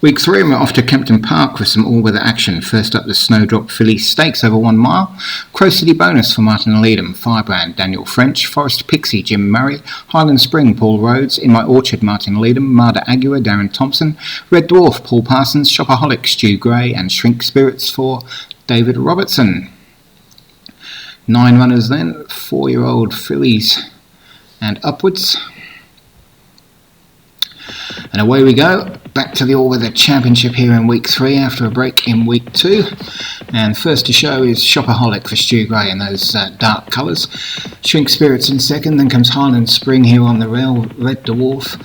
Week 3, and we're off to Kempton Park with some all-weather action. First up, the Snowdrop Filly Stakes over 1 mile. Crow City bonus for Martin Leadham, Firebrand, Daniel French, Forest Pixie, Jim Murray, Highland Spring, Paul Rhodes, In My Orchard, Martin Leadham, Marda Agua, Darren Thompson, Red Dwarf, Paul Parsons, Shopaholic, Stu Gray, and Shrink Spirits for David Robertson. 9 runners then, 4-year-old fillies and upwards. And away we go, back to the All-Weather Championship here in Week 3 after a break in Week 2. And first to show is Shopaholic for Stu Gray in those dark colours. Shrink Spirits in second, then comes Highland Spring here on the rail, Red Dwarf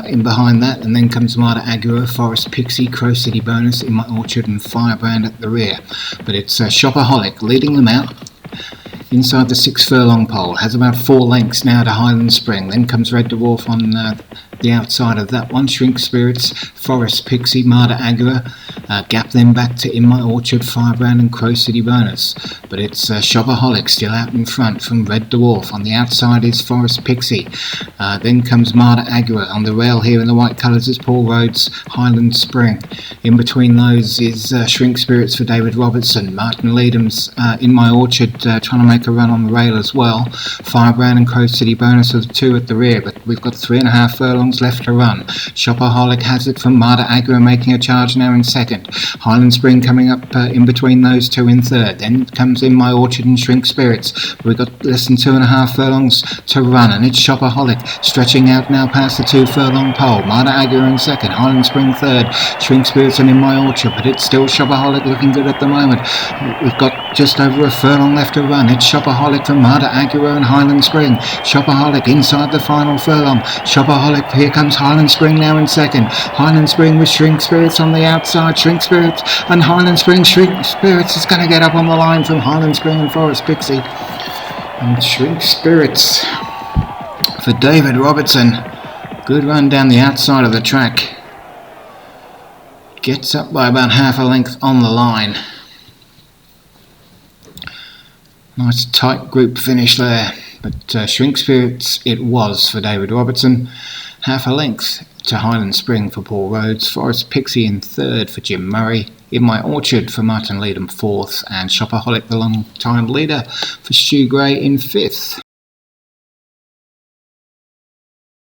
in behind that, and then comes Marda Agua, Forest Pixie, Crow City bonus, In My Orchard and Firebrand at the rear. But it's Shopaholic leading them out. Inside the 6 furlong pole, has about 4 lengths now to Highland Spring. Then comes Red Dwarf on the outside of that one. Shrink Spirits, Forest Pixie, Marda Agua, gap them back to In My Orchard, Firebrand and Crow City bonus. But it's Shopaholic still out in front from Red Dwarf. On the outside is Forest Pixie. Then comes Marda Agua. On the rail here in the white colours is Paul Rhodes, Highland Spring. In between those is Shrink Spirits for David Robertson. Martin Leadham's In My Orchard trying to make a run on the rail as well. Firebrand and Crow City bonus of 2 at the rear, but we've got 3.5 furlongs left to run. Shopaholic has it from Marda Agua making a charge now in second. Highland Spring coming up in between those 2 in third. Then comes In My Orchard and Shrink Spirits. We've got less than 2.5 furlongs to run, and it's Shopaholic stretching out now past the 2 furlong pole. Marda Agua in second, Highland Spring third, Shrink Spirits and In My Orchard, but it's still Shopaholic looking good at the moment. We've got just over a furlong left to run. It's Shopaholic from Marda Agua and Highland Spring. Shopaholic inside the final furlong. Shopaholic, here comes Highland Spring now in second. Highland Spring with Shrink Spirits on the outside. Shrink Spirits and Highland Spring. Shrink Spirits is going to get up on the line from Highland Spring and Forest Pixie. And Shrink Spirits for David Robertson. Good run down the outside of the track. Gets up by about half a length on the line. Nice tight group finish there, but Shrink Spirits it was for David Robertson. Half a length to Highland Spring for Paul Rhodes, Forest Pixie in third for Jim Murray, In My Orchard for Martin Leadham fourth, and Shopaholic the long-time leader for Stu Gray in fifth.